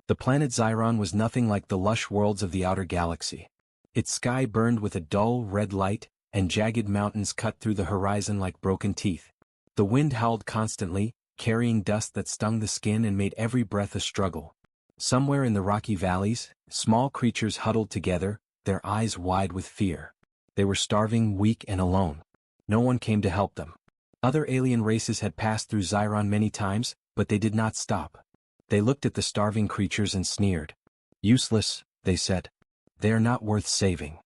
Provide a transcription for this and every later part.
The planet Xyron was nothing like the lush worlds of the outer galaxy. Its sky burned with a dull red light, and jagged mountains cut through the horizon like broken teeth. The wind howled constantly, carrying dust that stung the skin and made every breath a struggle. Somewhere in the rocky valleys, small creatures huddled together, their eyes wide with fear. They were starving, weak, and alone. No one came to help them. Other alien races had passed through Xyron many times, but they did not stop. They looked at the starving creatures and sneered. "Useless," they said. "They are not worth saving."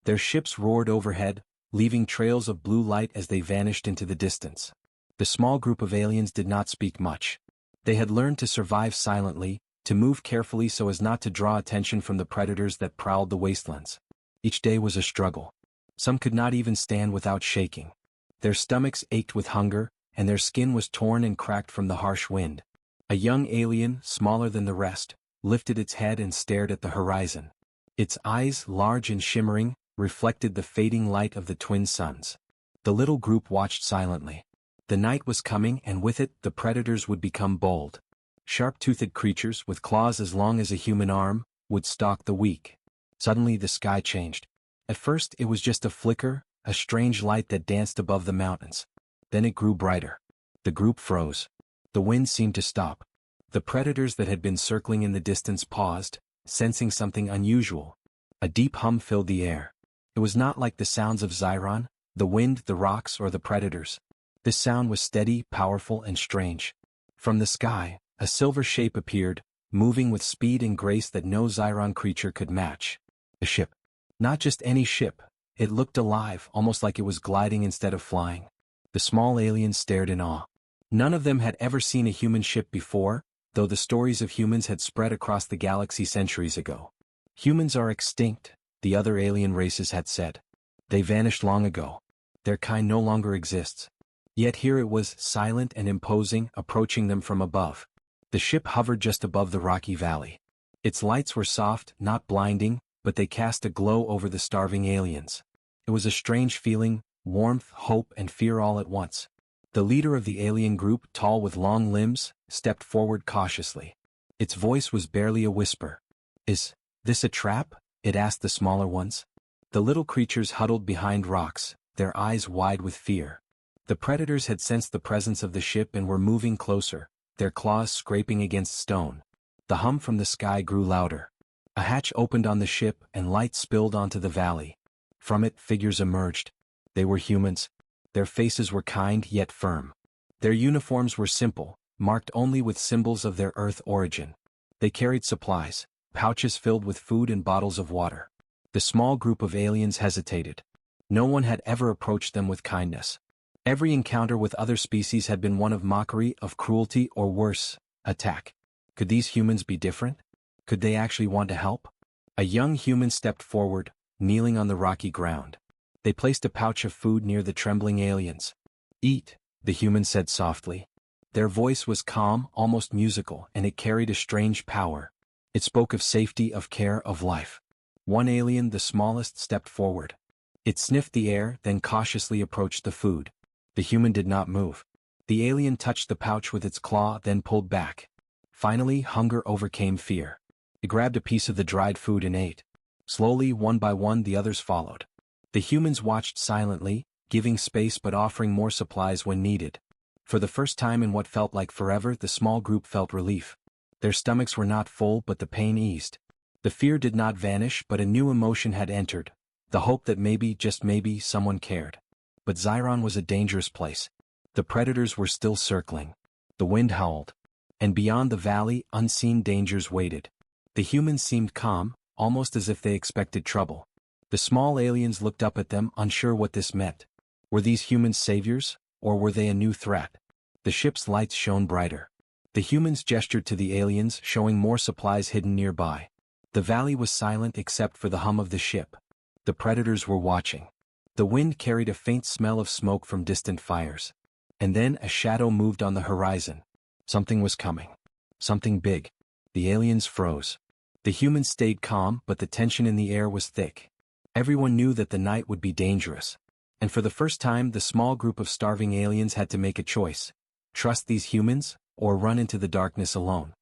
Their ships roared overhead, leaving trails of blue light as they vanished into the distance. The small group of aliens did not speak much. They had learned to survive silently, to move carefully so as not to draw attention from the predators that prowled the wastelands. Each day was a struggle. Some could not even stand without shaking. Their stomachs ached with hunger, and their skin was torn and cracked from the harsh wind. A young alien, smaller than the rest, lifted its head and stared at the horizon. Its eyes, large and shimmering, reflected the fading light of the twin suns. The little group watched silently. The night was coming, and with it, the predators would become bold. Sharp-toothed creatures, with claws as long as a human arm, would stalk the weak. Suddenly the sky changed. At first it was just a flicker, a strange light that danced above the mountains. Then it grew brighter. The group froze. The wind seemed to stop. The predators that had been circling in the distance paused, sensing something unusual. A deep hum filled the air. It was not like the sounds of Xyron, the wind, the rocks, or the predators. This sound was steady, powerful, and strange. From the sky, a silver shape appeared, moving with speed and grace that no Xyron creature could match. A ship. Not just any ship. It looked alive, almost like it was gliding instead of flying. The small aliens stared in awe. None of them had ever seen a human ship before, though the stories of humans had spread across the galaxy centuries ago. "Humans are extinct," the other alien races had said. "They vanished long ago. Their kind no longer exists." Yet here it was, silent and imposing, approaching them from above. The ship hovered just above the rocky valley. Its lights were soft, not blinding, but they cast a glow over the starving aliens. It was a strange feeling, warmth, hope, and fear all at once. The leader of the alien group, tall with long limbs, stepped forward cautiously. Its voice was barely a whisper. "Is this a trap?" it asked the smaller ones. The little creatures huddled behind rocks, their eyes wide with fear. The predators had sensed the presence of the ship and were moving closer, their claws scraping against stone. The hum from the sky grew louder. A hatch opened on the ship and light spilled onto the valley. From it, figures emerged. They were humans. Their faces were kind yet firm. Their uniforms were simple, marked only with symbols of their Earth origin. They carried supplies, pouches filled with food and bottles of water. The small group of aliens hesitated. No one had ever approached them with kindness. Every encounter with other species had been one of mockery, of cruelty, or worse, attack. Could these humans be different? Could they actually want to help? A young human stepped forward, kneeling on the rocky ground. They placed a pouch of food near the trembling aliens. "Eat," the human said softly. Their voice was calm, almost musical, and it carried a strange power. It spoke of safety, of care, of life. One alien, the smallest, stepped forward. It sniffed the air, then cautiously approached the food. The human did not move. The alien touched the pouch with its claw, then pulled back. Finally, hunger overcame fear. It grabbed a piece of the dried food and ate. Slowly, one by one, the others followed. The humans watched silently, giving space but offering more supplies when needed. For the first time in what felt like forever, the small group felt relief. Their stomachs were not full, but the pain eased. The fear did not vanish, but a new emotion had entered, the hope that maybe, just maybe, someone cared. But Xyron was a dangerous place. The predators were still circling. The wind howled. And beyond the valley, unseen dangers waited. The humans seemed calm, almost as if they expected trouble. The small aliens looked up at them, unsure what this meant. Were these humans saviors, or were they a new threat? The ship's lights shone brighter. The humans gestured to the aliens, showing more supplies hidden nearby. The valley was silent except for the hum of the ship. The predators were watching. The wind carried a faint smell of smoke from distant fires. And then a shadow moved on the horizon. Something was coming. Something big. The aliens froze. The humans stayed calm, but the tension in the air was thick. Everyone knew that the night would be dangerous. And for the first time, the small group of starving aliens had to make a choice. Trust these humans, or run into the darkness alone.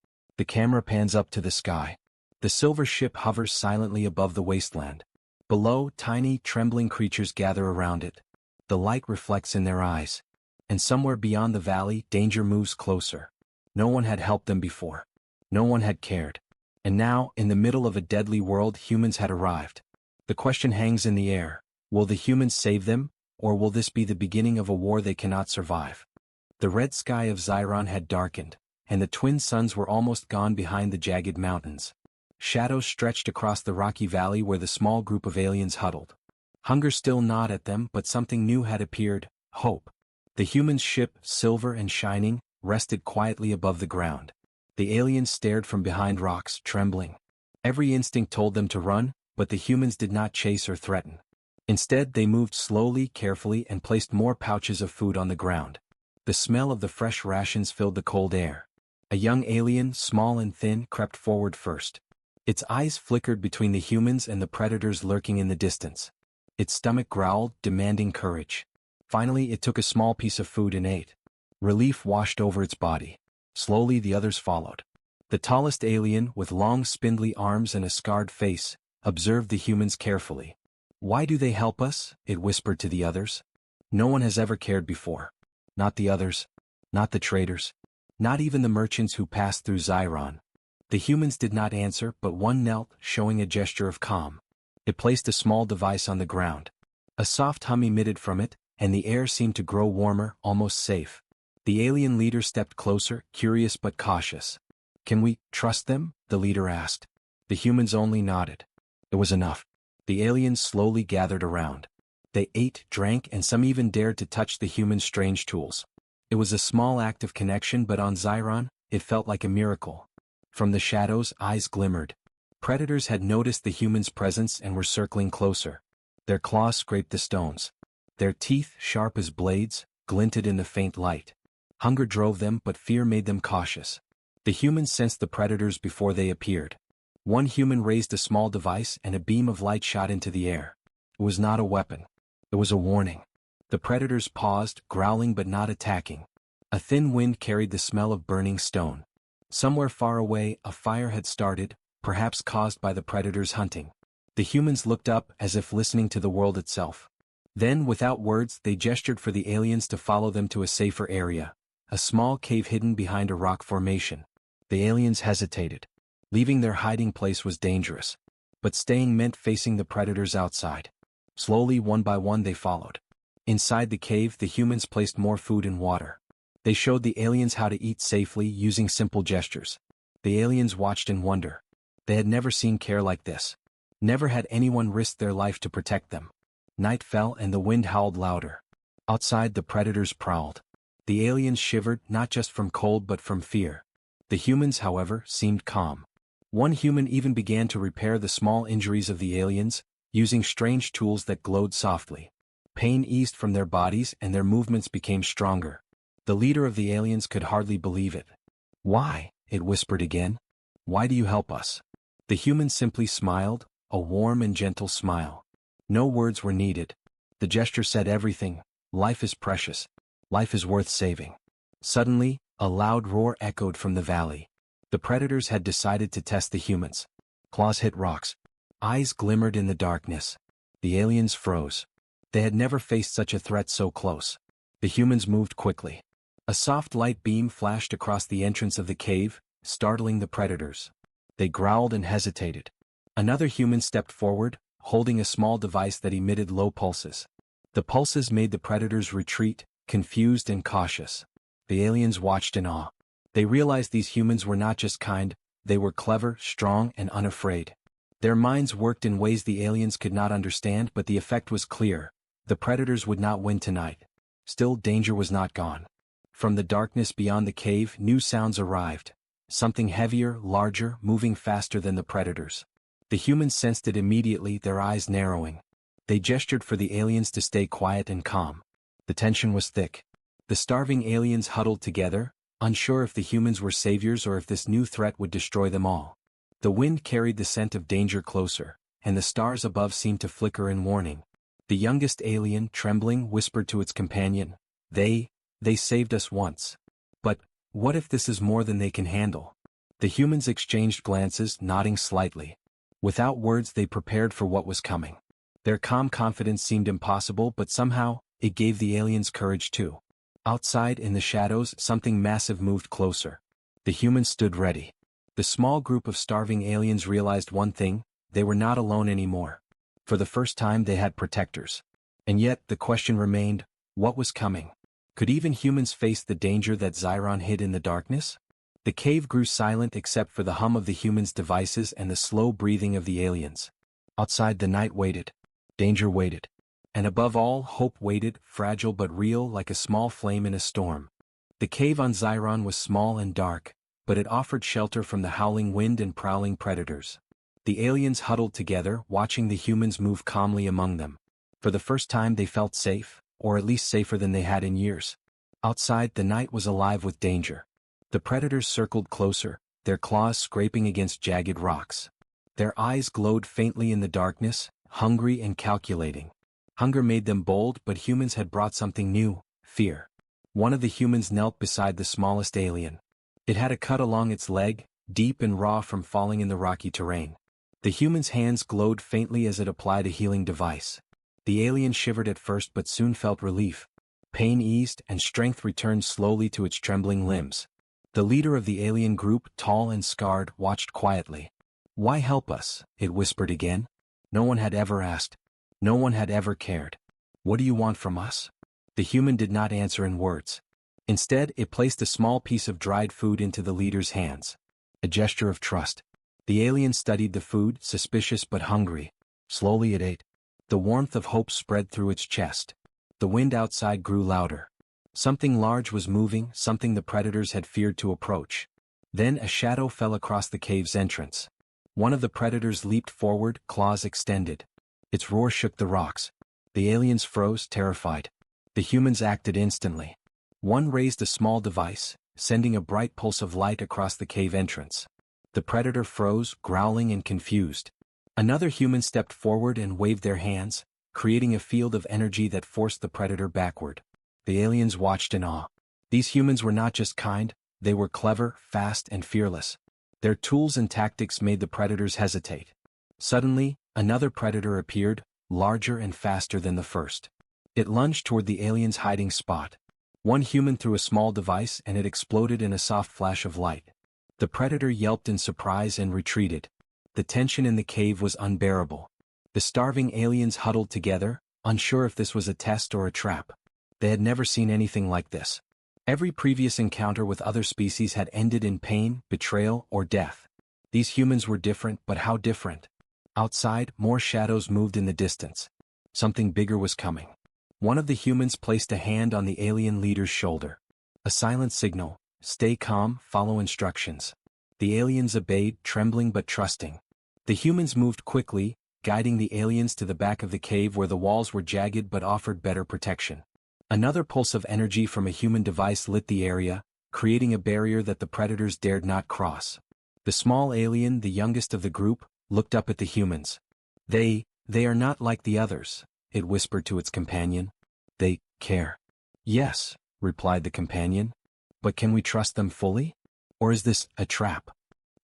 The camera pans up to the sky. The silver ship hovers silently above the wasteland. Below, tiny, trembling creatures gather around it. The light reflects in their eyes. And somewhere beyond the valley, danger moves closer. No one had helped them before. No one had cared. And now, in the middle of a deadly world, humans had arrived. The question hangs in the air: will the humans save them, or will this be the beginning of a war they cannot survive? The red sky of Xiron had darkened, and the twin suns were almost gone behind the jagged mountains. Shadows stretched across the rocky valley where the small group of aliens huddled. Hunger still gnawed at them, but something new had appeared: hope. The humans' ship, silver and shining, rested quietly above the ground. The aliens stared from behind rocks, trembling. Every instinct told them to run, but the humans did not chase or threaten. Instead, they moved slowly, carefully, and placed more pouches of food on the ground. The smell of the fresh rations filled the cold air. A young alien, small and thin, crept forward first. Its eyes flickered between the humans and the predators lurking in the distance. Its stomach growled, demanding courage. Finally, it took a small piece of food and ate. Relief washed over its body. Slowly, the others followed. The tallest alien, with long spindly arms and a scarred face, observed the humans carefully. "Why do they help us?" it whispered to the others. "No one has ever cared before. Not the others. Not the traders. Not even the merchants who passed through Xiron." The humans did not answer, but one knelt, showing a gesture of calm. It placed a small device on the ground. A soft hum emitted from it, and the air seemed to grow warmer, almost safe. The alien leader stepped closer, curious but cautious. "Can we trust them?" the leader asked. The humans only nodded. It was enough. The aliens slowly gathered around. They ate, drank, and some even dared to touch the humans' strange tools. It was a small act of connection, but on Xiron, it felt like a miracle. From the shadows, eyes glimmered. Predators had noticed the humans' presence and were circling closer. Their claws scraped the stones. Their teeth, sharp as blades, glinted in the faint light. Hunger drove them, but fear made them cautious. The humans sensed the predators before they appeared. One human raised a small device and a beam of light shot into the air. It was not a weapon. It was a warning. The predators paused, growling but not attacking. A thin wind carried the smell of burning stone. Somewhere far away, a fire had started, perhaps caused by the predators hunting. The humans looked up, as if listening to the world itself. Then, without words, they gestured for the aliens to follow them to a safer area, a small cave hidden behind a rock formation. The aliens hesitated. Leaving their hiding place was dangerous. But staying meant facing the predators outside. Slowly, one by one, they followed. Inside the cave, the humans placed more food and water. They showed the aliens how to eat safely, using simple gestures. The aliens watched in wonder. They had never seen care like this. Never had anyone risked their life to protect them. Night fell and the wind howled louder. Outside, the predators prowled. The aliens shivered, not just from cold but from fear. The humans, however, seemed calm. One human even began to repair the small injuries of the aliens, using strange tools that glowed softly. Pain eased from their bodies and their movements became stronger. The leader of the aliens could hardly believe it. "Why?" it whispered again. "Why do you help us?" The human simply smiled, a warm and gentle smile. No words were needed. The gesture said everything. Life is precious. Life is worth saving. Suddenly, a loud roar echoed from the valley. The predators had decided to test the humans. Claws hit rocks. Eyes glimmered in the darkness. The aliens froze. They had never faced such a threat so close. The humans moved quickly. A soft light beam flashed across the entrance of the cave, startling the predators. They growled and hesitated. Another human stepped forward, holding a small device that emitted low pulses. The pulses made the predators retreat, confused and cautious. The aliens watched in awe. They realized these humans were not just kind, they were clever, strong, and unafraid. Their minds worked in ways the aliens could not understand, but the effect was clear. The predators would not win tonight. Still, danger was not gone. From the darkness beyond the cave, new sounds arrived. Something heavier, larger, moving faster than the predators. The humans sensed it immediately, their eyes narrowing. They gestured for the aliens to stay quiet and calm. The tension was thick. The starving aliens huddled together, unsure if the humans were saviors or if this new threat would destroy them all. The wind carried the scent of danger closer, and the stars above seemed to flicker in warning. The youngest alien, trembling, whispered to its companion, They saved us once. But what if this is more than they can handle?" The humans exchanged glances, nodding slightly. Without words they prepared for what was coming. Their calm confidence seemed impossible, but somehow, it gave the aliens courage too. Outside in the shadows something massive moved closer. The humans stood ready. The small group of starving aliens realized one thing: they were not alone anymore. For the first time they had protectors. And yet the question remained, what was coming? Could even humans face the danger that Xiron hid in the darkness? The cave grew silent except for the hum of the humans' devices and the slow breathing of the aliens. Outside the night waited. Danger waited. And above all, hope waited, fragile but real, like a small flame in a storm. The cave on Xiron was small and dark, but it offered shelter from the howling wind and prowling predators. The aliens huddled together, watching the humans move calmly among them. For the first time they felt safe, or at least safer than they had in years. Outside, the night was alive with danger. The predators circled closer, their claws scraping against jagged rocks. Their eyes glowed faintly in the darkness, hungry and calculating. Hunger made them bold, but humans had brought something new: fear. One of the humans knelt beside the smallest alien. It had a cut along its leg, deep and raw from falling in the rocky terrain. The human's hands glowed faintly as it applied a healing device. The alien shivered at first but soon felt relief. Pain eased and strength returned slowly to its trembling limbs. The leader of the alien group, tall and scarred, watched quietly. "Why help us?" it whispered again. No one had ever asked. No one had ever cared. "What do you want from us?" The human did not answer in words. Instead, it placed a small piece of dried food into the leader's hands. A gesture of trust. The alien studied the food, suspicious but hungry. Slowly it ate. The warmth of hope spread through its chest. The wind outside grew louder. Something large was moving, something the predators had feared to approach. Then a shadow fell across the cave's entrance. One of the predators leaped forward, claws extended. Its roar shook the rocks. The aliens froze, terrified. The humans acted instantly. One raised a small device, sending a bright pulse of light across the cave entrance. The predator froze, growling and confused. Another human stepped forward and waved their hands, creating a field of energy that forced the predator backward. The aliens watched in awe. These humans were not just kind, they were clever, fast, and fearless. Their tools and tactics made the predators hesitate. Suddenly, another predator appeared, larger and faster than the first. It lunged toward the aliens' hiding spot. One human threw a small device and it exploded in a soft flash of light. The predator yelped in surprise and retreated. The tension in the cave was unbearable. The starving aliens huddled together, unsure if this was a test or a trap. They had never seen anything like this. Every previous encounter with other species had ended in pain, betrayal, or death. These humans were different, but how different? Outside, more shadows moved in the distance. Something bigger was coming. One of the humans placed a hand on the alien leader's shoulder. A silent signal: stay calm, follow instructions. The aliens obeyed, trembling but trusting. The humans moved quickly, guiding the aliens to the back of the cave where the walls were jagged but offered better protection. Another pulse of energy from a human device lit the area, creating a barrier that the predators dared not cross. The small alien, the youngest of the group, looked up at the humans. They are not like the others," it whispered to its companion. "They care." "Yes," replied the companion. "But can we trust them fully? Or is this a trap?"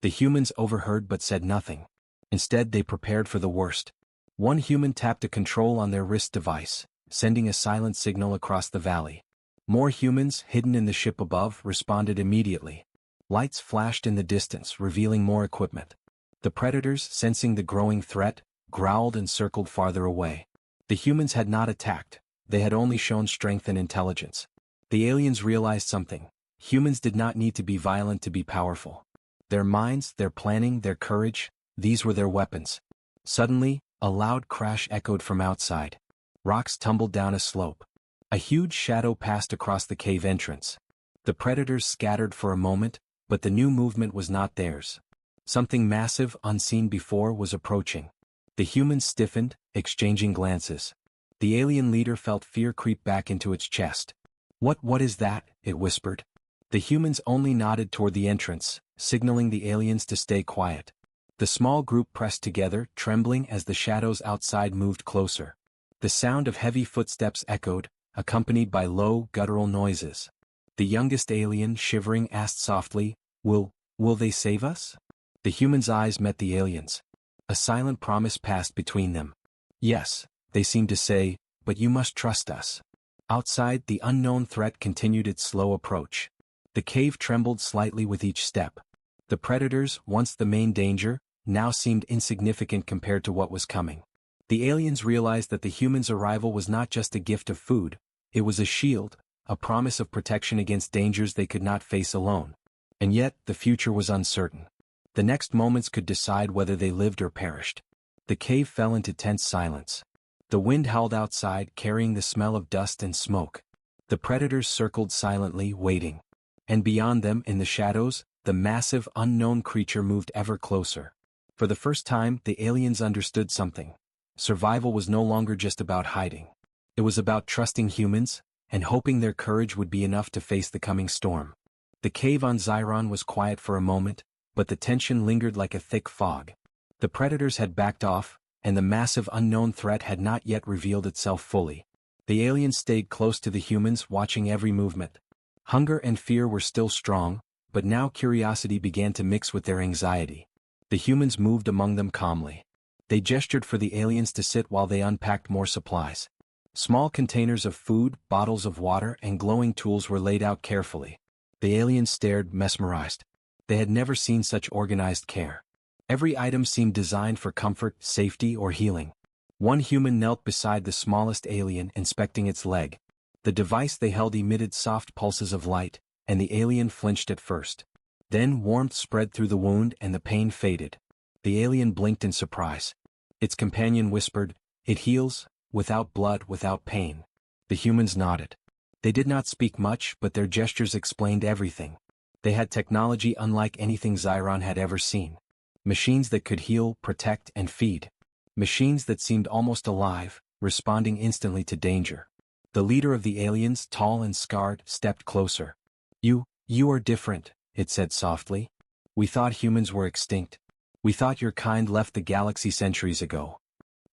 The humans overheard but said nothing. Instead, they prepared for the worst. One human tapped a control on their wrist device, sending a silent signal across the valley. More humans, hidden in the ship above, responded immediately. Lights flashed in the distance, revealing more equipment. The predators, sensing the growing threat, growled and circled farther away. The humans had not attacked, they had only shown strength and intelligence. The aliens realized something: humans did not need to be violent to be powerful. Their minds, their planning, their courage, these were their weapons. Suddenly, a loud crash echoed from outside. Rocks tumbled down a slope. A huge shadow passed across the cave entrance. The predators scattered for a moment, but the new movement was not theirs. Something massive, unseen before, was approaching. The humans stiffened, exchanging glances. The alien leader felt fear creep back into its chest. What is that?" it whispered. The humans only nodded toward the entrance, signaling the aliens to stay quiet. The small group pressed together, trembling as the shadows outside moved closer. The sound of heavy footsteps echoed, accompanied by low, guttural noises. The youngest alien, shivering, asked softly, Will Will they save us? The humans' eyes met the aliens. A silent promise passed between them. Yes, they seemed to say, but you must trust us. Outside, the unknown threat continued its slow approach. The cave trembled slightly with each step. The predators, once the main danger, now seemed insignificant compared to what was coming. The aliens realized that the humans' arrival was not just a gift of food, it was a shield, a promise of protection against dangers they could not face alone. And yet, the future was uncertain. The next moments could decide whether they lived or perished. The cave fell into tense silence. The wind howled outside, carrying the smell of dust and smoke. The predators circled silently, waiting. And beyond them, in the shadows, the massive, unknown creature moved ever closer. For the first time, the aliens understood something. Survival was no longer just about hiding. It was about trusting humans, and hoping their courage would be enough to face the coming storm. The cave on Xyron was quiet for a moment, but the tension lingered like a thick fog. The predators had backed off, and the massive unknown threat had not yet revealed itself fully. The aliens stayed close to the humans, watching every movement. Hunger and fear were still strong, but now curiosity began to mix with their anxiety. The humans moved among them calmly. They gestured for the aliens to sit while they unpacked more supplies. Small containers of food, bottles of water, and glowing tools were laid out carefully. The aliens stared, mesmerized. They had never seen such organized care. Every item seemed designed for comfort, safety, or healing. One human knelt beside the smallest alien, inspecting its leg. The device they held emitted soft pulses of light, and the alien flinched at first. Then warmth spread through the wound and the pain faded. The alien blinked in surprise. Its companion whispered, "It heals, without blood, without pain." The humans nodded. They did not speak much, but their gestures explained everything. They had technology unlike anything Xyron had ever seen. Machines that could heal, protect, and feed. Machines that seemed almost alive, responding instantly to danger. The leader of the aliens, tall and scarred, stepped closer. You are different," it said softly. "We thought humans were extinct. We thought your kind left the galaxy centuries ago."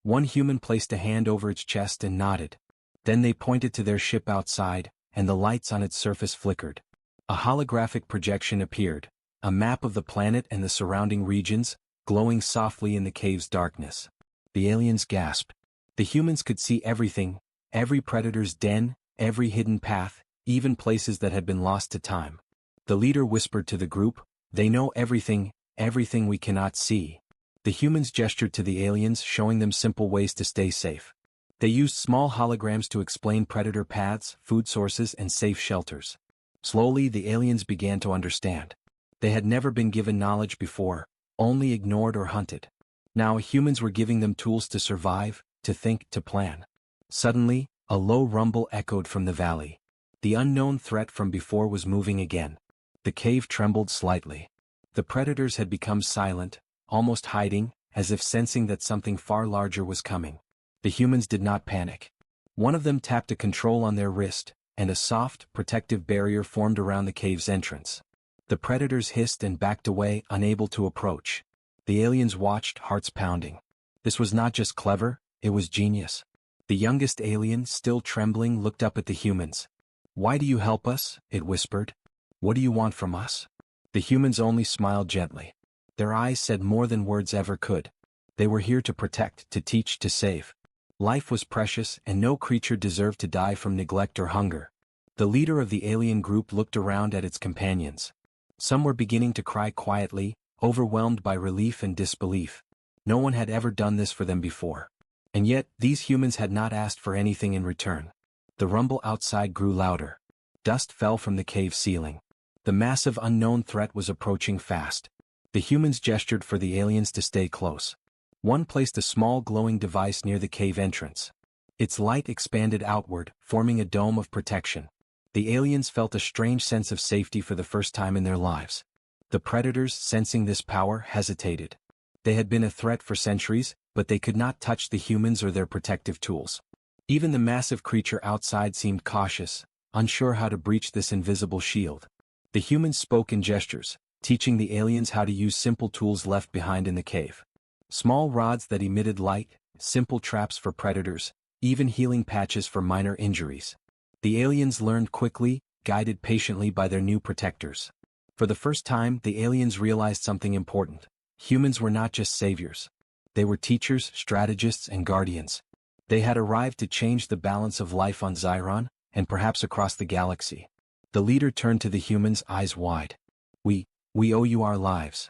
One human placed a hand over its chest and nodded. Then they pointed to their ship outside, and the lights on its surface flickered. A holographic projection appeared, a map of the planet and the surrounding regions, glowing softly in the cave's darkness. The aliens gasped. The humans could see everything, every predator's den, every hidden path, even places that had been lost to time. The leader whispered to the group, "They know everything, everything we cannot see." The humans gestured to the aliens, showing them simple ways to stay safe. They used small holograms to explain predator paths, food sources, and safe shelters. Slowly, the aliens began to understand. They had never been given knowledge before, only ignored or hunted. Now humans were giving them tools to survive, to think, to plan. Suddenly, a low rumble echoed from the valley. The unknown threat from before was moving again. The cave trembled slightly. The predators had become silent, almost hiding, as if sensing that something far larger was coming. The humans did not panic. One of them tapped a control on their wrist, and a soft, protective barrier formed around the cave's entrance. The predators hissed and backed away, unable to approach. The aliens watched, hearts pounding. This was not just clever, it was genius. The youngest alien, still trembling, looked up at the humans. "Why do you help us?" it whispered. "What do you want from us?" The humans only smiled gently. Their eyes said more than words ever could. They were here to protect, to teach, to save. Life was precious, and no creature deserved to die from neglect or hunger. The leader of the alien group looked around at its companions. Some were beginning to cry quietly, overwhelmed by relief and disbelief. No one had ever done this for them before. And yet, these humans had not asked for anything in return. The rumble outside grew louder. Dust fell from the cave ceiling. The massive unknown threat was approaching fast. The humans gestured for the aliens to stay close. One placed a small glowing device near the cave entrance. Its light expanded outward, forming a dome of protection. The aliens felt a strange sense of safety for the first time in their lives. The predators, sensing this power, hesitated. They had been a threat for centuries, but they could not touch the humans or their protective tools. Even the massive creature outside seemed cautious, unsure how to breach this invisible shield. The humans spoke in gestures, teaching the aliens how to use simple tools left behind in the cave. Small rods that emitted light, simple traps for predators, even healing patches for minor injuries. The aliens learned quickly, guided patiently by their new protectors. For the first time, the aliens realized something important. Humans were not just saviors. They were teachers, strategists, and guardians. They had arrived to change the balance of life on Xiron, and perhaps across the galaxy. The leader turned to the humans, eyes wide. We owe you our lives.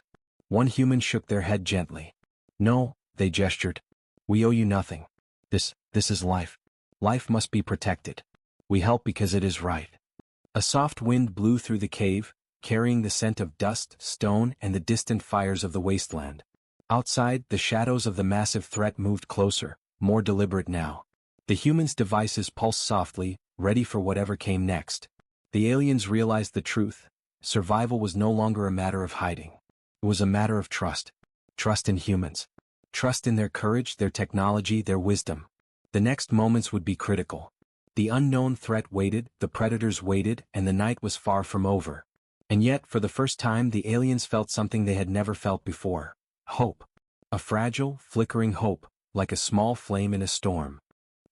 One human shook their head gently. No, they gestured. We owe you nothing. This is life. Life must be protected. We help because it is right. A soft wind blew through the cave, carrying the scent of dust, stone, and the distant fires of the wasteland. Outside, the shadows of the massive threat moved closer, more deliberate now. The humans' devices pulsed softly, ready for whatever came next. The aliens realized the truth. Survival was no longer a matter of hiding. It was a matter of trust. Trust in humans. Trust in their courage, their technology, their wisdom. The next moments would be critical. The unknown threat waited, the predators waited, and the night was far from over. And yet, for the first time, the aliens felt something they had never felt before. Hope. A fragile, flickering hope, like a small flame in a storm.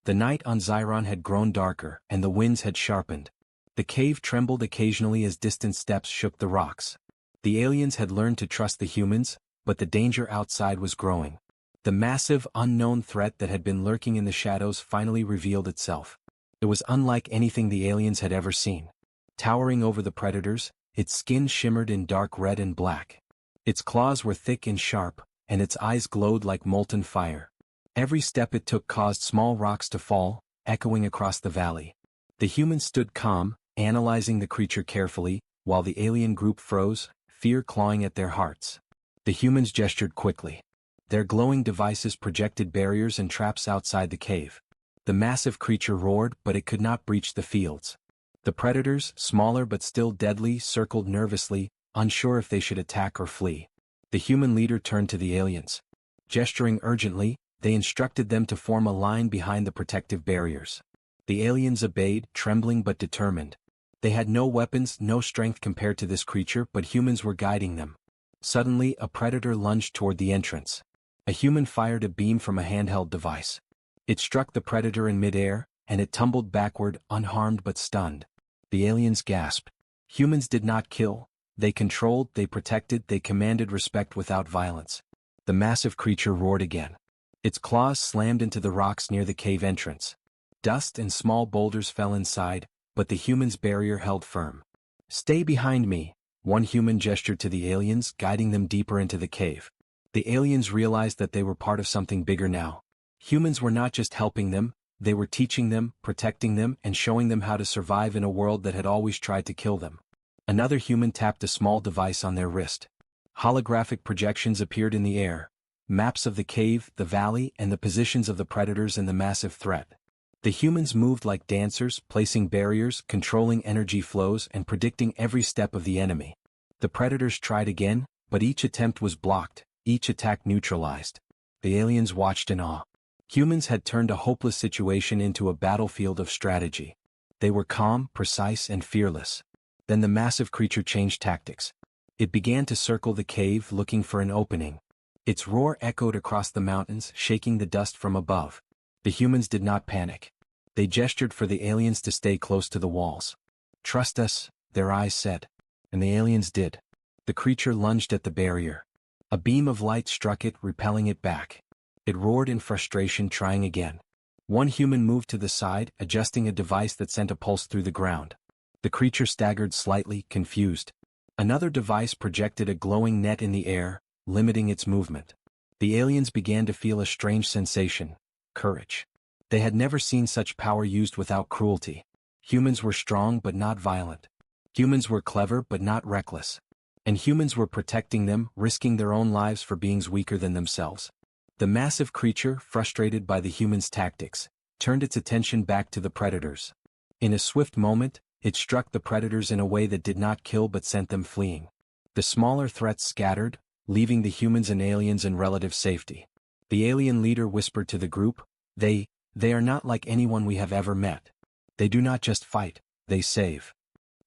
The night on Xiron had grown darker, and the winds had sharpened. The cave trembled occasionally as distant steps shook the rocks. The aliens had learned to trust the humans, but the danger outside was growing. The massive, unknown threat that had been lurking in the shadows finally revealed itself. It was unlike anything the aliens had ever seen. Towering over the predators, its skin shimmered in dark red and black. Its claws were thick and sharp, and its eyes glowed like molten fire. Every step it took caused small rocks to fall, echoing across the valley. The humans stood calm, analyzing the creature carefully, while the alien group froze, fear clawing at their hearts. The humans gestured quickly. Their glowing devices projected barriers and traps outside the cave. The massive creature roared, but it could not breach the fields. The predators, smaller but still deadly, circled nervously, unsure if they should attack or flee. The human leader turned to the aliens. Gesturing urgently, they instructed them to form a line behind the protective barriers. The aliens obeyed, trembling but determined. They had no weapons, no strength compared to this creature, but humans were guiding them. Suddenly, a predator lunged toward the entrance. A human fired a beam from a handheld device. It struck the predator in midair, and it tumbled backward, unharmed but stunned. The aliens gasped. Humans did not kill. They controlled, they protected, they commanded respect without violence. The massive creature roared again. Its claws slammed into the rocks near the cave entrance. Dust and small boulders fell inside, but the human's barrier held firm. "Stay behind me," one human gestured to the aliens, guiding them deeper into the cave. The aliens realized that they were part of something bigger now. Humans were not just helping them, they were teaching them, protecting them, and showing them how to survive in a world that had always tried to kill them. Another human tapped a small device on their wrist. Holographic projections appeared in the air. Maps of the cave, the valley, and the positions of the predators and the massive threat. The humans moved like dancers, placing barriers, controlling energy flows, and predicting every step of the enemy. The predators tried again, but each attempt was blocked, each attack neutralized. The aliens watched in awe. Humans had turned a hopeless situation into a battlefield of strategy. They were calm, precise, and fearless. Then the massive creature changed tactics. It began to circle the cave, looking for an opening. Its roar echoed across the mountains, shaking the dust from above. The humans did not panic. They gestured for the aliens to stay close to the walls. "Trust us," their eyes said. And the aliens did. The creature lunged at the barrier. A beam of light struck it, repelling it back. It roared in frustration, trying again. One human moved to the side, adjusting a device that sent a pulse through the ground. The creature staggered slightly, confused. Another device projected a glowing net in the air, limiting its movement. The aliens began to feel a strange sensation: courage. They had never seen such power used without cruelty. Humans were strong but not violent. Humans were clever but not reckless. And humans were protecting them, risking their own lives for beings weaker than themselves. The massive creature, frustrated by the humans' tactics, turned its attention back to the predators. In a swift moment, it struck the predators in a way that did not kill but sent them fleeing. The smaller threats scattered, leaving the humans and aliens in relative safety. The alien leader whispered to the group, They are not like anyone we have ever met. They do not just fight, they save."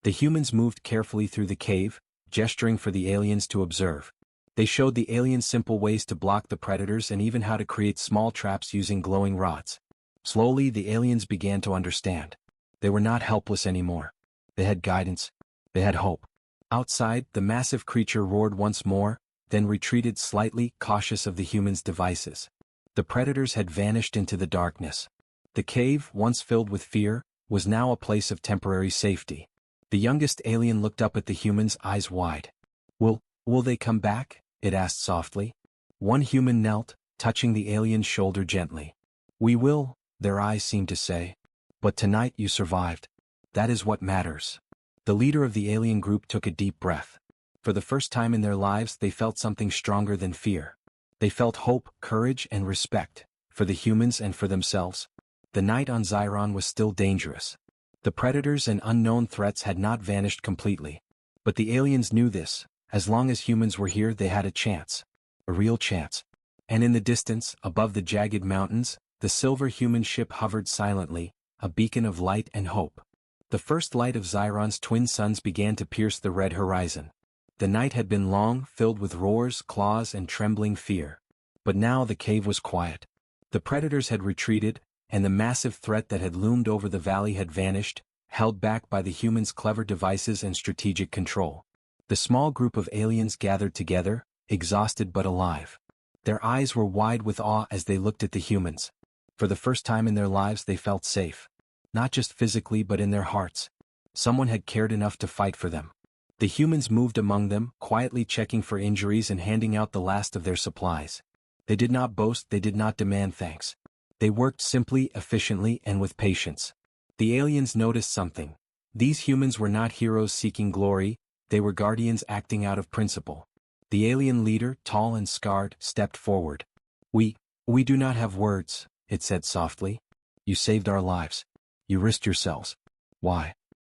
The humans moved carefully through the cave, gesturing for the aliens to observe. They showed the aliens simple ways to block the predators and even how to create small traps using glowing rods. Slowly, the aliens began to understand. They were not helpless anymore. They had guidance. They had hope. Outside, the massive creature roared once more, then retreated slightly, cautious of the humans' devices. The predators had vanished into the darkness. The cave, once filled with fear, was now a place of temporary safety. The youngest alien looked up at the humans, eyes wide. Will they come back? It asked softly. One human knelt, touching the alien's shoulder gently. We will, their eyes seemed to say. But tonight you survived. That is what matters. The leader of the alien group took a deep breath. For the first time in their lives they felt something stronger than fear. They felt hope, courage, and respect, for the humans and for themselves. The night on Xyron was still dangerous. The predators and unknown threats had not vanished completely. But the aliens knew this. As long as humans were here they had a chance. A real chance. And in the distance, above the jagged mountains, the silver human ship hovered silently, a beacon of light and hope. The first light of Xyron's twin suns began to pierce the red horizon. The night had been long, filled with roars, claws, and trembling fear. But now the cave was quiet. The predators had retreated, and the massive threat that had loomed over the valley had vanished, held back by the humans' clever devices and strategic control. The small group of aliens gathered together, exhausted but alive. Their eyes were wide with awe as they looked at the humans. For the first time in their lives they felt safe. Not just physically but in their hearts. Someone had cared enough to fight for them. The humans moved among them, quietly checking for injuries and handing out the last of their supplies. They did not boast, they did not demand thanks. They worked simply, efficiently, and with patience. The aliens noticed something. These humans were not heroes seeking glory, they were guardians acting out of principle. The alien leader, tall and scarred, stepped forward. We do not have words, it said softly. You saved our lives. You risked yourselves. Why?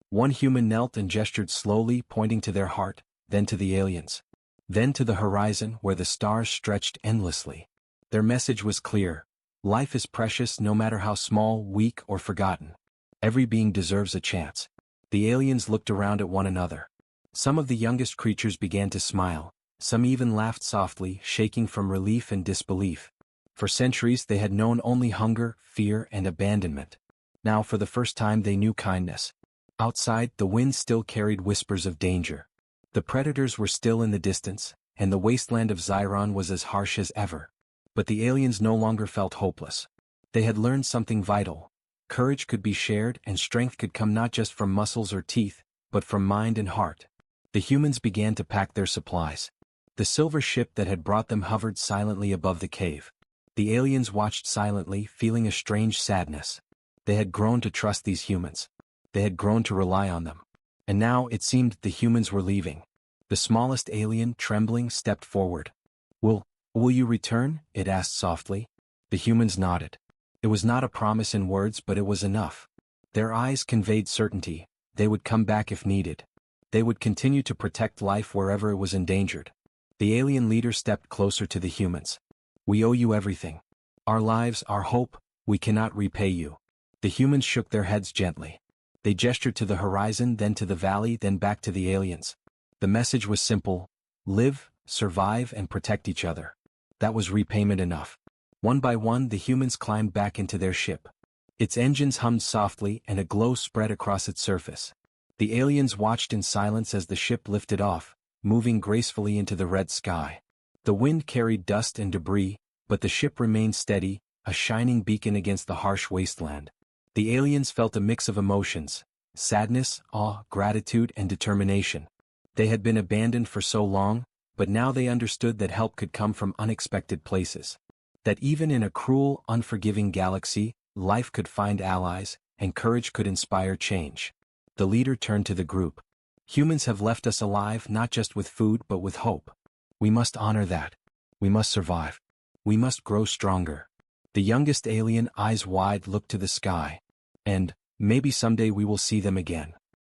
One human knelt and gestured slowly, pointing to their heart, then to the aliens. Then to the horizon where the stars stretched endlessly. Their message was clear. Life is precious no matter how small, weak, or forgotten. Every being deserves a chance. The aliens looked around at one another. Some of the youngest creatures began to smile. Some even laughed softly, shaking from relief and disbelief. For centuries they had known only hunger, fear, and abandonment. Now for the first time they knew kindness. Outside, the wind still carried whispers of danger. The predators were still in the distance, and the wasteland of Xyron was as harsh as ever. But the aliens no longer felt hopeless. They had learned something vital. Courage could be shared and strength could come not just from muscles or teeth, but from mind and heart. The humans began to pack their supplies. The silver ship that had brought them hovered silently above the cave. The aliens watched silently, feeling a strange sadness. They had grown to trust these humans. They had grown to rely on them. And now, it seemed, the humans were leaving. The smallest alien, trembling, stepped forward. Will you return? It asked softly. The humans nodded. It was not a promise in words, but it was enough. Their eyes conveyed certainty. They would come back if needed. They would continue to protect life wherever it was endangered. The alien leader stepped closer to the humans. We owe you everything. Our lives, our hope, we cannot repay you. The humans shook their heads gently. They gestured to the horizon, then to the valley, then back to the aliens. The message was simple. Live, survive, and protect each other. That was repayment enough. One by one the humans climbed back into their ship. Its engines hummed softly and a glow spread across its surface. The aliens watched in silence as the ship lifted off, moving gracefully into the red sky. The wind carried dust and debris, but the ship remained steady, a shining beacon against the harsh wasteland. The aliens felt a mix of emotions: sadness, awe, gratitude, and determination. They had been abandoned for so long, but now they understood that help could come from unexpected places. That even in a cruel, unforgiving galaxy, life could find allies, and courage could inspire change. The leader turned to the group. Humans have left us alive not just with food but with hope. We must honor that. We must survive. We must grow stronger. The youngest alien, eyes wide, looked to the sky. And, maybe someday we will see them again.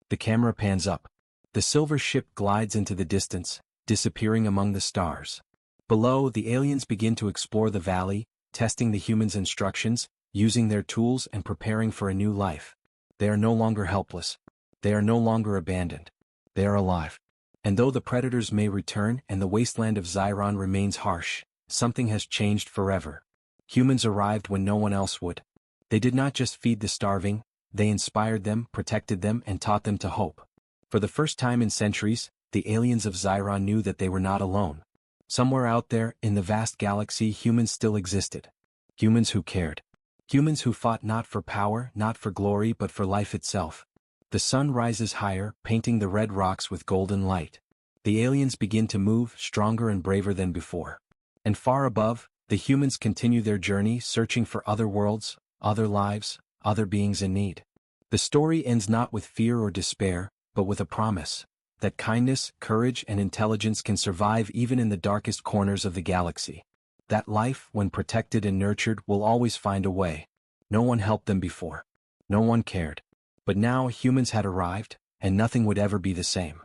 The camera pans up. The silver ship glides into the distance, disappearing among the stars. Below, the aliens begin to explore the valley, testing the humans' instructions, using their tools and preparing for a new life. They are no longer helpless. They are no longer abandoned. They are alive. And though the predators may return and the wasteland of Xyron remains harsh, something has changed forever. Humans arrived when no one else would. They did not just feed the starving, they inspired them, protected them, and taught them to hope. For the first time in centuries, the aliens of Zyra knew that they were not alone. Somewhere out there, in the vast galaxy, humans still existed. Humans who cared. Humans who fought not for power, not for glory, but for life itself. The sun rises higher, painting the red rocks with golden light. The aliens begin to move, stronger and braver than before. And far above, the humans continue their journey, searching for other worlds, other lives, other beings in need. The story ends not with fear or despair, but with a promise that kindness, courage, and intelligence can survive even in the darkest corners of the galaxy. That life, when protected and nurtured, will always find a way. No one helped them before. No one cared. But now humans had arrived, and nothing would ever be the same.